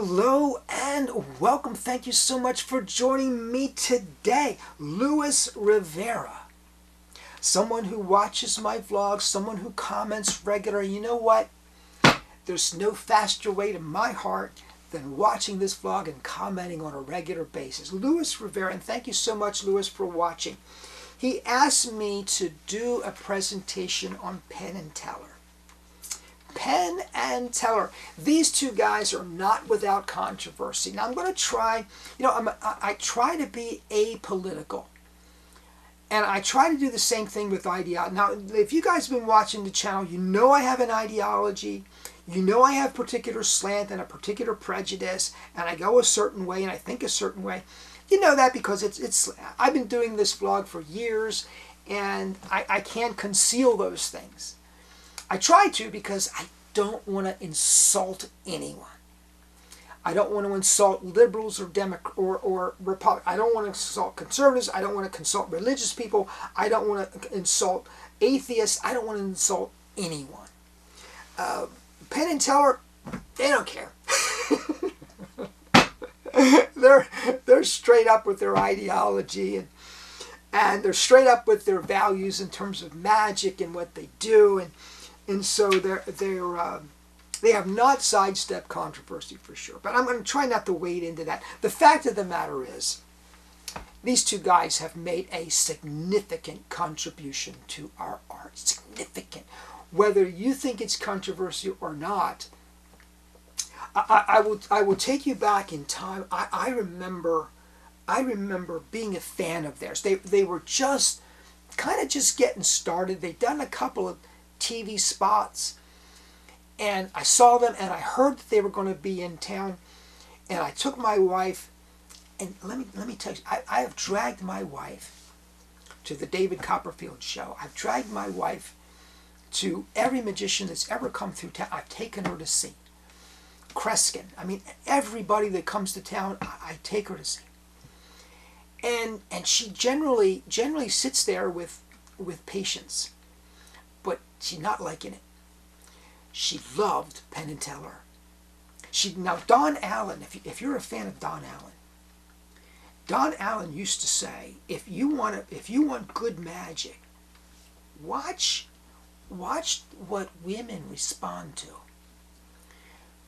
Hello and welcome. Thank you so much for joining me today. Luis Rivera, someone who watches my vlogs, someone who comments regularly. You know what? There's no faster way to my heart than watching this vlog and commenting on a regular basis. Luis Rivera, and thank you so much, Luis, for watching. He asked me to do a presentation on Penn and Teller. Penn and Teller. These two guys are not without controversy. Now I'm going to try, I try to be apolitical. And I try to do the same thing with ideology. Now, if you guys have been watching the channel, you know I have an ideology. You know I have a particular slant and a particular prejudice. And I go a certain way and I think a certain way. You know that because I've been doing this vlog for years. And I can't conceal those things. I try to because I don't want to insult anyone. I don't want to insult liberals or Republicans. I don't want to insult conservatives. I don't want to insult religious people. I don't want to insult atheists. I don't want to insult anyone. Penn and Teller, they don't care. They're straight up with their ideology and they're straight up with their values in terms of magic and what they do, and so they have not sidestepped controversy for sure. But I'm going to try not to wade into that. The fact of the matter is, these two guys have made a significant contribution to our art. Significant. Whether you think it's controversial or not, I will take you back in time. I remember being a fan of theirs. They were just kind of just getting started. They'd done a couple of TV spots, and I saw them and I heard that they were going to be in town, and I took my wife, and let me tell you, I have dragged my wife to the David Copperfield show. I've dragged my wife to every magician that's ever come through town. I've taken her to see Kreskin. I mean, everybody that comes to town, I take her to see. And she generally sits there with patience. But she's not liking it. She loved Penn and Teller. Now Don Allen, if you're a fan of Don Allen used to say, if you want good magic, watch what women respond to,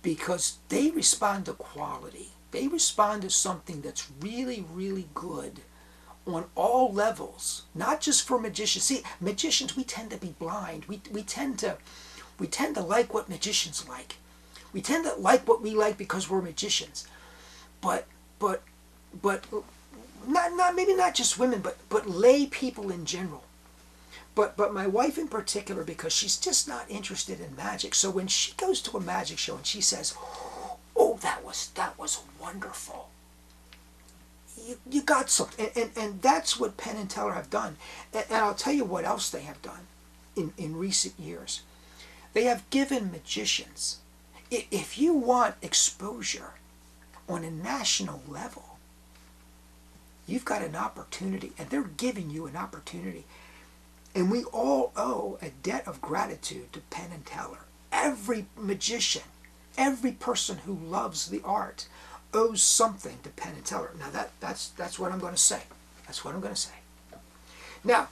because they respond to quality. They respond to something that's really, really good on all levels, not just for magicians. See, magicians, we tend to be blind. We tend to like what magicians like. We tend to like what we like because we're magicians. But maybe not just women, but lay people in general. But my wife in particular, because she's just not interested in magic. So when she goes to a magic show and she says, "Oh, that was wonderful," you got something. And that's what Penn and Teller have done. And I'll tell you what else they have done in recent years. They have given magicians, if you want exposure on a national level, you've got an opportunity, and they're giving you an opportunity. And we all owe a debt of gratitude to Penn and Teller. Every magician, every person who loves the art owes something to Penn and Teller. Now that's what I'm going to say. That's what I'm going to say. Now,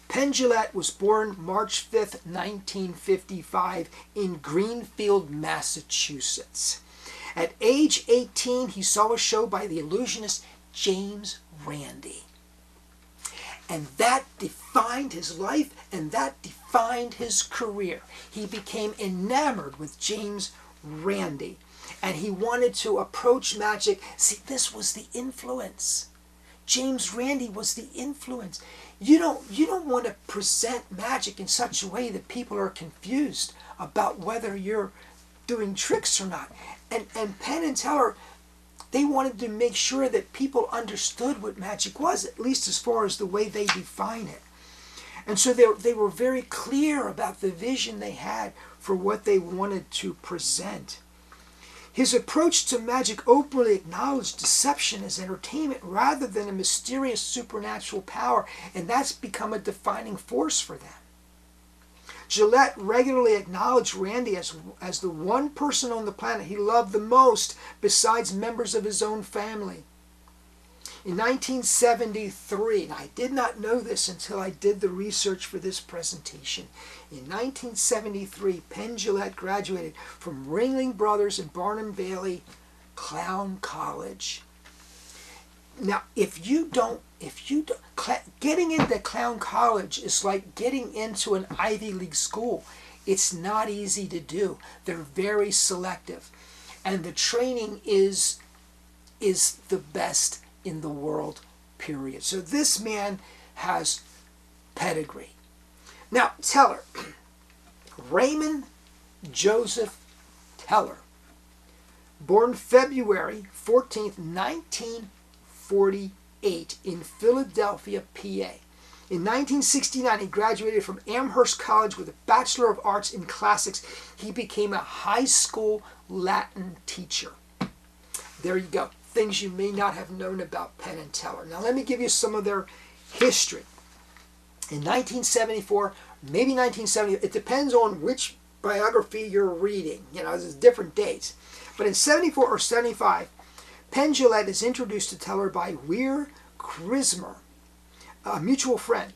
Penn Jillette was born March 5th, 1955 in Greenfield, Massachusetts. At age 18, he saw a show by the illusionist James Randi. And that defined his life, and that defined his career. He became enamored with James Randi, and he wanted to approach magic. See, this was the influence. James Randi was the influence. You don't want to present magic in such a way that people are confused about whether you're doing tricks or not. And Penn and Teller, they wanted to make sure that people understood what magic was, at least as far as the way they define it. And so they were very clear about the vision they had for what they wanted to present. His approach to magic openly acknowledged deception as entertainment rather than a mysterious supernatural power, and that's become a defining force for them. Gillette regularly acknowledged Randy as the one person on the planet he loved the most besides members of his own family. In 1973, and I did not know this until I did the research for this presentation, in 1973, Penn Jillette graduated from Ringling Brothers and Barnum Bailey Clown College. Now, getting into Clown College is like getting into an Ivy League school. It's not easy to do. They're very selective. And the training is the best in the world, period. So this man has pedigree. Now, Teller, Raymond Joseph Teller, born February 14th, 1948 in Philadelphia, PA. In 1969, he graduated from Amherst College with a Bachelor of Arts in Classics. He became a high school Latin teacher. There you go. Things you may not have known about Penn and Teller. Now let me give you some of their history. In 1974, maybe 1970, it depends on which biography you're reading. There's different dates. But in 74 or 75, Penn Jillette is introduced to Teller by Weir Chrisemer, a mutual friend.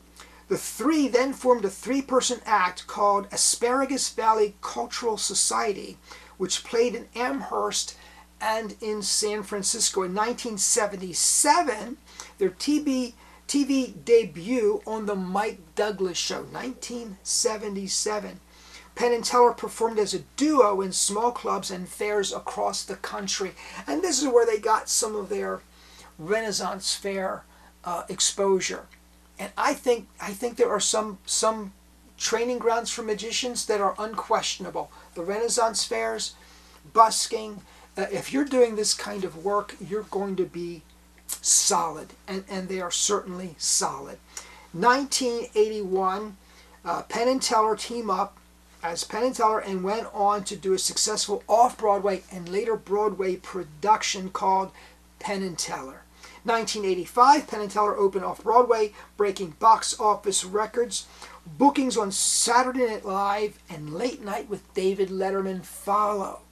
The three then formed a three-person act called Asparagus Valley Cultural Society, which played in Amherst and in San Francisco. In 1977, their TV debut on the Mike Douglas Show, 1977. Penn and Teller performed as a duo in small clubs and fairs across the country. And this is where they got some of their Renaissance fair exposure. And I think there are some training grounds for magicians that are unquestionable. The Renaissance fairs, busking. If you're doing this kind of work, you're going to be solid. And they are certainly solid. 1981, Penn and Teller team up as Penn and Teller and went on to do a successful Off-Broadway and later Broadway production called Penn and Teller. 1985, Penn and Teller opened Off-Broadway, breaking box office records. Bookings on Saturday Night Live and Late Night with David Letterman follow.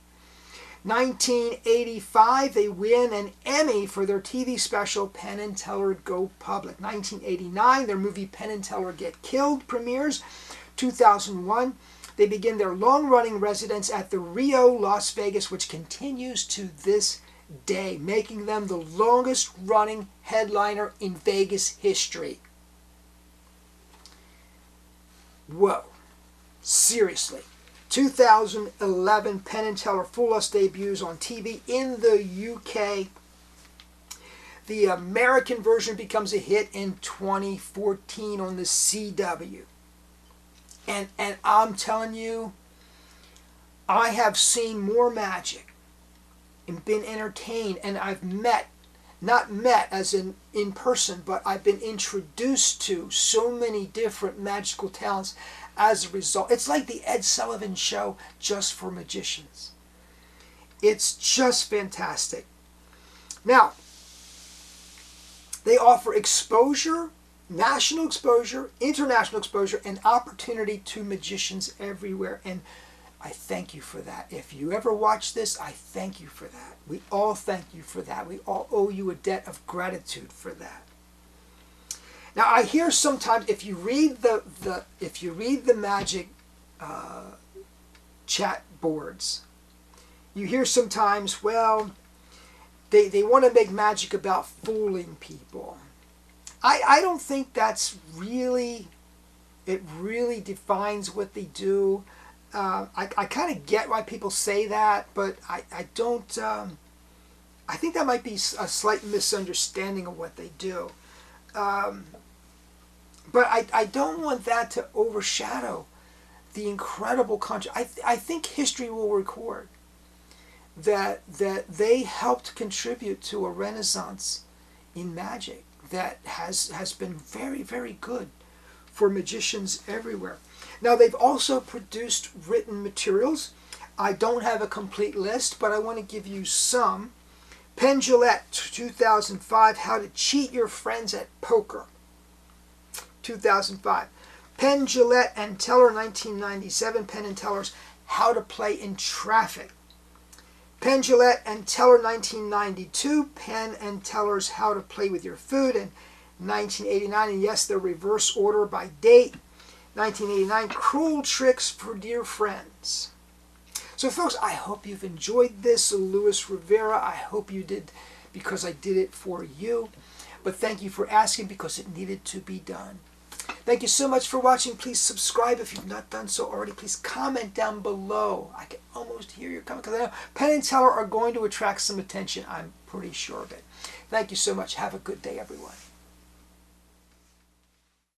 1985, they win an Emmy for their TV special Penn and Teller Go Public. 1989, their movie Penn and Teller Get Killed premieres. 2001, they begin their long-running residence at the Rio Las Vegas, which continues to this day, making them the longest-running headliner in Vegas history. Whoa. Seriously. 2011, Penn and Teller Full Us debuts on TV in the UK. The American version becomes a hit in 2014 on the CW. And I'm telling you, I have seen more magic and been entertained, and I've not met as in person, but I've been introduced to so many different magical talents as a result. It's like the Ed Sullivan Show just for magicians. It's just fantastic. Now, they offer exposure, national exposure, international exposure, and opportunity to magicians everywhere. And I thank you for that. If you ever watch this, I thank you for that. We all thank you for that. We all owe you a debt of gratitude for that. Now, I hear sometimes if you read the magic chat boards, you hear sometimes, well, they want to make magic about fooling people. I don't think that's really, it really defines what they do. I kind of get why people say that, but I don't, I think that might be a slight misunderstanding of what they do. But I don't want that to overshadow the incredible I think history will record that they helped contribute to a renaissance in magic that has been very, very good for magicians everywhere. Now, they've also produced written materials. I don't have a complete list, but I want to give you some. Penn Jillette, 2005, How to Cheat Your Friends at Poker. 2005. Penn, Gillette, and Teller, 1997. Penn and Teller's How to Play in Traffic. Penn, Gillette, and Teller, 1992. Penn and Teller's How to Play with Your Food, in 1989. And yes, they're reverse order by date. 1989, Cruel Tricks for Dear Friends. So folks, I hope you've enjoyed this. Luis Rivera, I hope you did, because I did it for you. But thank you for asking, because it needed to be done. Thank you so much for watching. Please subscribe if you've not done so already. Please comment down below. I can almost hear your comment, because I know Penn and Teller are going to attract some attention. I'm pretty sure of it. Thank you so much. Have a good day, everyone.